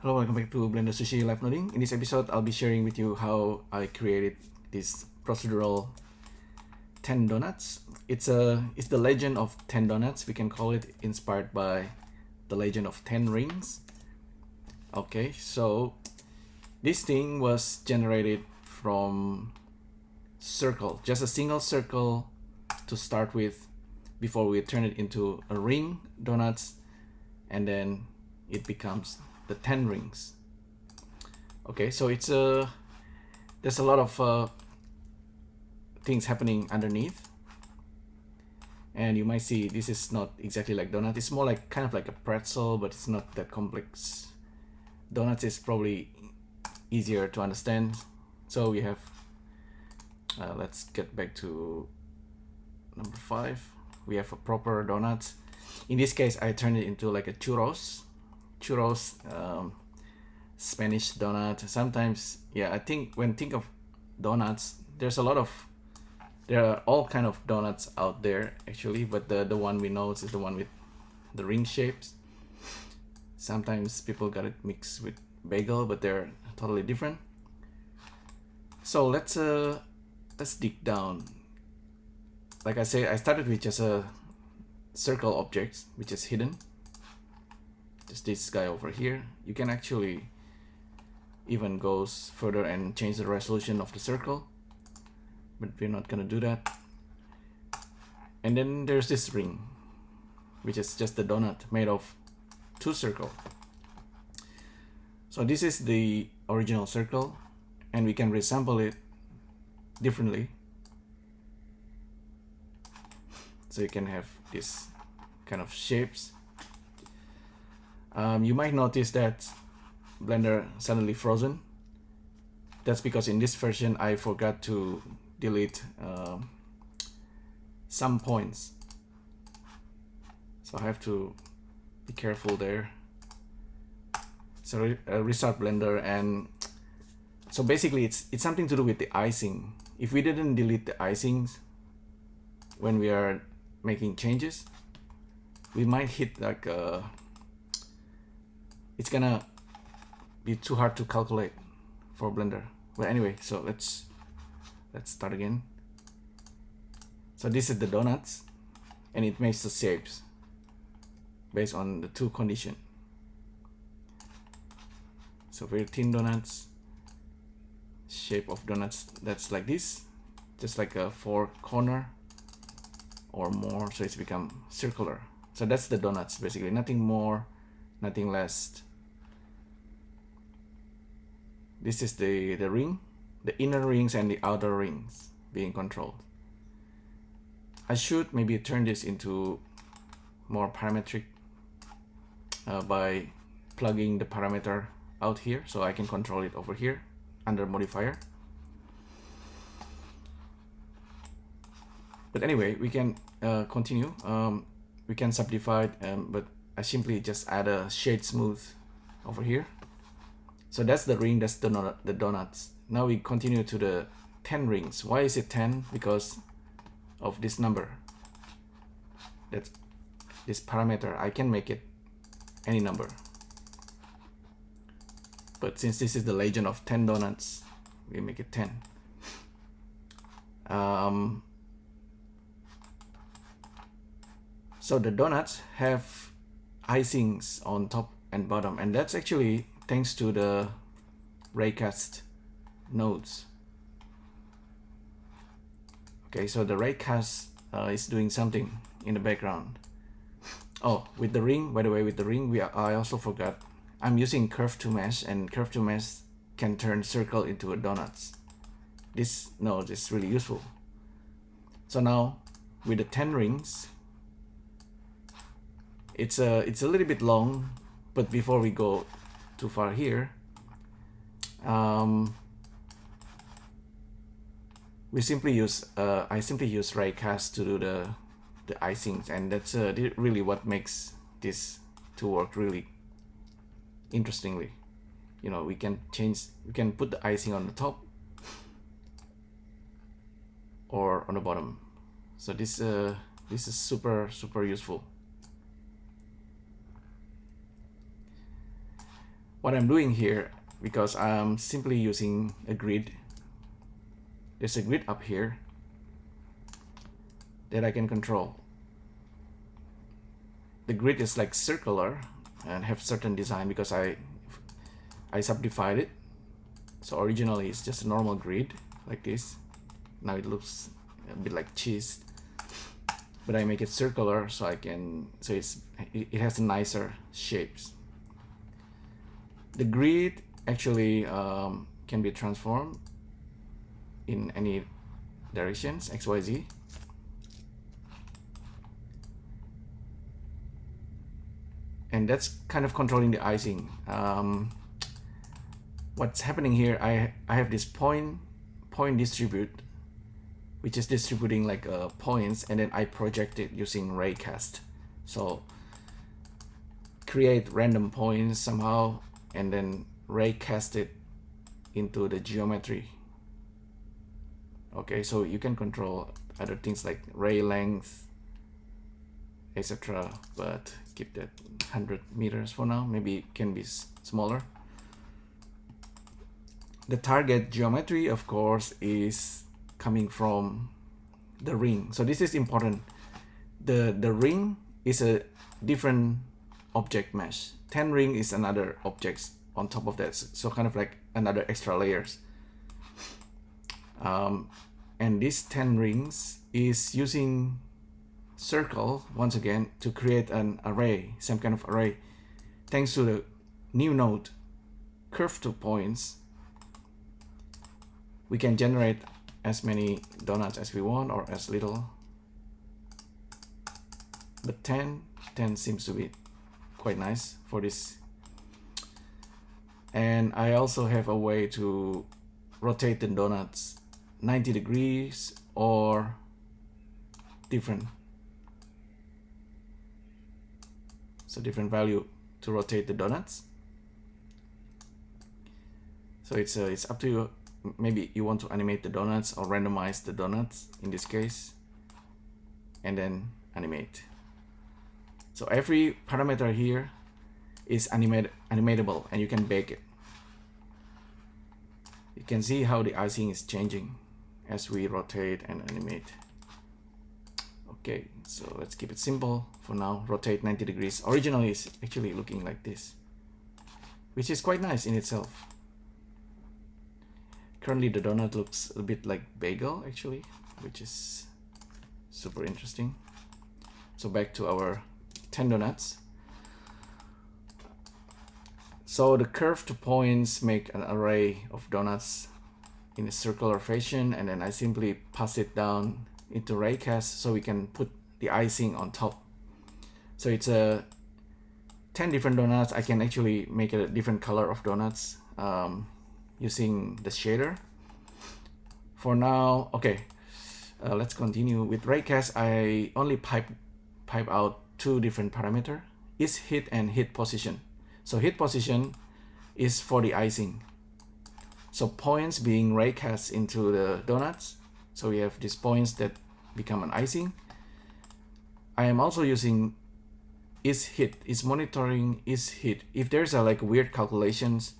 Hello, welcome back to Blender Sushi Live Noding. In this episode, I'll be sharing with you how I created this procedural 10 donuts. It's the legend of 10 donuts, we can call it, inspired by the legend of 10 rings. Okay, so this thing was generated from circle, just a single circle to start with before we turn it into a ring donuts, and then it becomes the 10 rings. Okay, so it's there's a lot of things happening underneath, and you might see this is not exactly like donut. It's more like kind of like a pretzel, but it's not that complex. Donuts is probably easier to understand. So we have let's get back to number 5. We have a proper donut. In this case, I turned it into like a churros, Spanish donut. Sometimes, yeah, I think when think of donuts, there are all kind of donuts out there actually, but the one we know is the one with the ring shapes. Sometimes people got it mixed with bagel, but they're totally different. So let's dig down. Like I say, I started with just a circle object which is hidden, just this guy over here. You can actually even goes further and change the resolution of the circle, but we're not gonna do that. And then there's this ring, which is just the donut made of 2 circles. So this is the original circle, and we can resample it differently. So you can have this kind of shapes. You might notice that Blender suddenly frozen. That's because in this version I forgot to delete some points, so I have to be careful there. So restart Blender, and so basically it's something to do with the icing. If we didn't delete the icings when we are making changes, we might hit like it's gonna be too hard to calculate for Blender. But anyway, so let's start again. So this is the donuts, and it makes the shapes based on the 2 conditions. So very thin donuts, shape of donuts that's like this, just like a 4 corner or more, so it's become circular. So that's the donuts basically, nothing more, nothing less. This is the ring, the inner rings and the outer rings being controlled. I should maybe turn this into more parametric by plugging the parameter out here, so I can control it over here under modifier. But anyway, we can continue. We can subdivide, but I simply just add a shade smooth over here. So that's the ring, that's the donuts. Now we continue to the 10 rings. Why is it 10? Because of this number. That's this parameter. I can make it any number. But since this is the legend of 10 donuts, we make it 10. So the donuts have icings on top and bottom, and that's actually thanks to the Raycast nodes. Okay, so the Raycast is doing something in the background. Oh, with the ring, by the way, with the ring, I also forgot. I'm using curve to mesh, and curve to mesh can turn circle into a donuts. This node is really useful. So now with the 10 rings, it's a little bit long, but before we go too far here, we simply use I simply use Raycast to do the icings, and that's really what makes this to work really interestingly. You know, we can put the icing on the top or on the bottom. So this is super useful. What I'm doing here, because I'm simply using a grid, there's a grid up here that I can control. The grid is like circular and have certain design because I subdivided it. So originally it's just a normal grid like this. Now it looks a bit like cheese, but I make it circular so it has nicer shapes. The grid actually can be transformed in any directions, X, Y, Z. And that's kind of controlling the icing. What's happening here, I have this point distribute, which is distributing like points, and then I project it using Raycast. So create random points somehow, and then Raycast it into the geometry. Okay, so you can control other things like ray length, etc. But keep that 100 meters for now. Maybe it can be smaller. The target geometry, of course, is coming from the ring. So this is important. The ring is a different object mesh. 10 ring is another object on top of that. So kind of like another extra layers. And these 10 rings is using circle once again to create an array, some kind of array. Thanks to the new node curve to points, we can generate as many donuts as we want or as little. But 10 seems to be quite nice for this. And I also have a way to rotate the donuts 90 degrees or different. So different value to rotate the donuts. So it's up to you. Maybe you want to animate the donuts or randomize the donuts in this case, and then animate. So every parameter here is animatable, and you can bake it. You can see how the icing is changing as we rotate and animate. Okay, so let's keep it simple for now. Rotate 90 degrees. Originally it's actually looking like this, which is quite nice in itself. Currently the donut looks a bit like bagel actually, which is super interesting. So back to our 10 donuts. So the curved points make an array of donuts in a circular fashion, and then I simply pass it down into Raycast so we can put the icing on top. So it's a 10 different donuts. I can actually make a different color of donuts using the shader. For now, okay, let's continue with Raycast. I only pipe out 2 different parameters: is hit and hit position. So hit position is for the icing. So points being Raycast into the donuts. So we have these points that become an icing. I am also using is hit, is monitoring is hit. If there's a like weird calculations,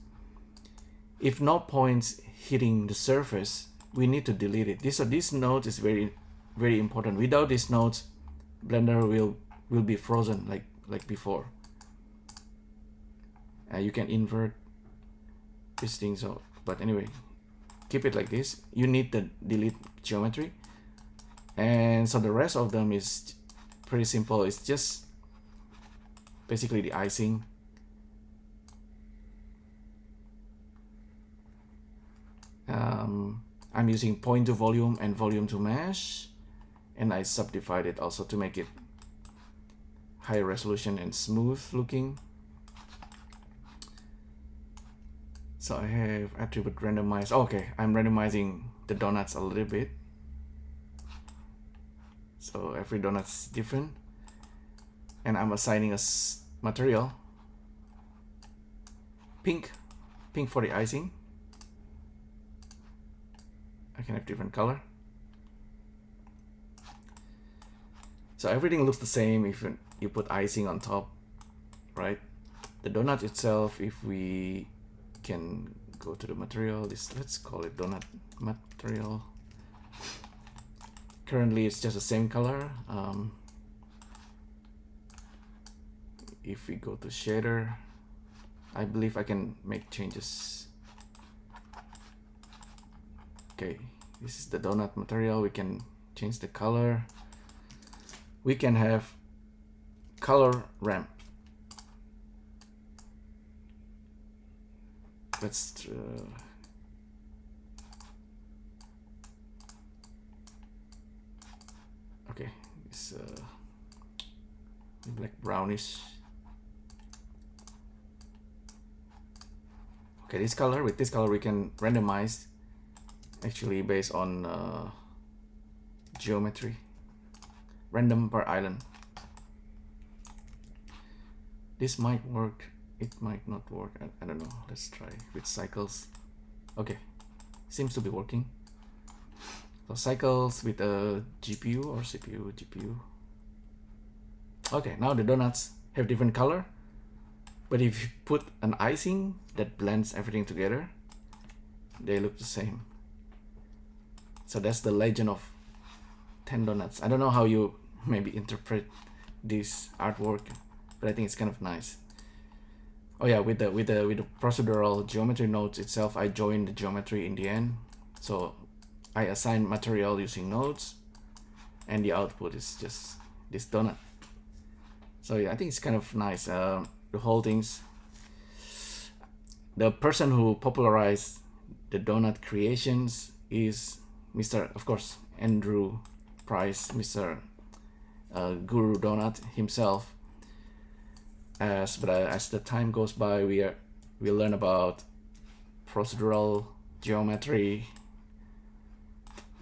if no points hitting the surface, we need to delete it. This node is very, very important. Without these nodes, Blender will be frozen like before. You can invert this thing, so but anyway, keep it like this. You need the delete geometry, and so the rest of them is pretty simple. It's just basically the icing. I'm using point to volume and volume to mesh, and I subdivide it also to make it high resolution and smooth looking. So I have attribute randomize. Okay, I'm randomizing the donuts a little bit. So every donut's different, and I'm assigning a material pink for the icing. I can have different color. So everything looks the same if you put icing on top, right? the donut itself, if we can go to the material, let's call it donut material. Currently it's just the same color. If we go to shader, I believe I can make changes. Okay, this is the donut material. We can change the color. We can have color ramp. Let's okay, it's black brownish. Okay, this color, with this color we can randomize actually based on geometry, random per island. This might work, it might not work, I don't know. Let's try with cycles. Okay, seems to be working. So cycles with a GPU or CPU, GPU. Okay, now the donuts have different color, but if you put an icing that blends everything together, they look the same. So that's the legend of 10 donuts. I don't know how you maybe interpret this artwork, but I think it's kind of nice. Oh yeah, with the procedural geometry nodes itself, I joined the geometry in the end. So I assign material using nodes, and the output is just this donut. So yeah, I think it's kind of nice. The whole thing's, the person who popularized the donut creations is Mr. of course Andrew Price, Mr. Guru Donut himself. But as the time goes by, we learn about procedural geometry,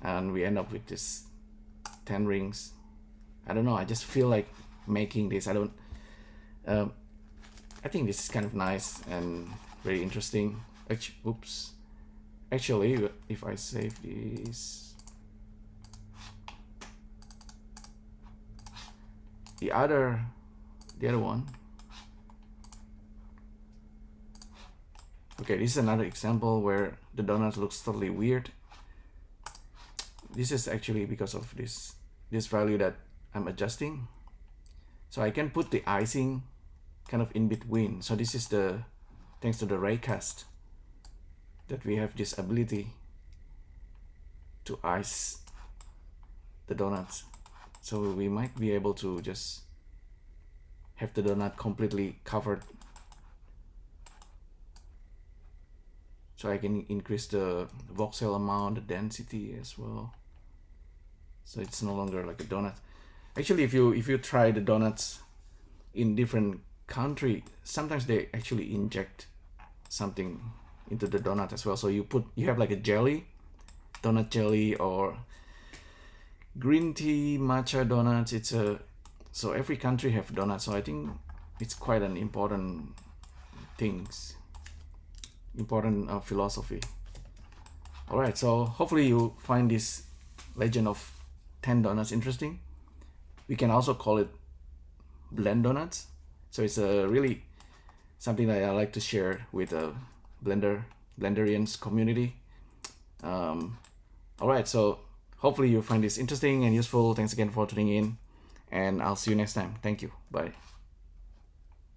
and we end up with this 10 rings. I don't know, I just feel like making this. I think this is kind of nice and very interesting. Actually, if I save this, the other one. Okay, this is another example where the donut looks totally weird. This is actually because of this value that I'm adjusting. So I can put the icing kind of in between. So this is thanks to the Raycast, that we have this ability to ice the donuts. So we might be able to just have the donut completely covered. So I can increase the voxel amount, the density as well. So it's no longer like a donut. Actually, if you try the donuts in different country, sometimes they actually inject something into the donut as well. So you have like a jelly, donut jelly, or green tea matcha donuts. So every country have donuts. So I think it's quite an important philosophy. All right, so hopefully you find this legend of 10 donuts interesting. We can also call it blend donuts. So it's really something that I like to share with a Blenderians community. All right, so hopefully you find this interesting and useful. Thanks again for tuning in, and I'll see you next time. Thank you. Bye.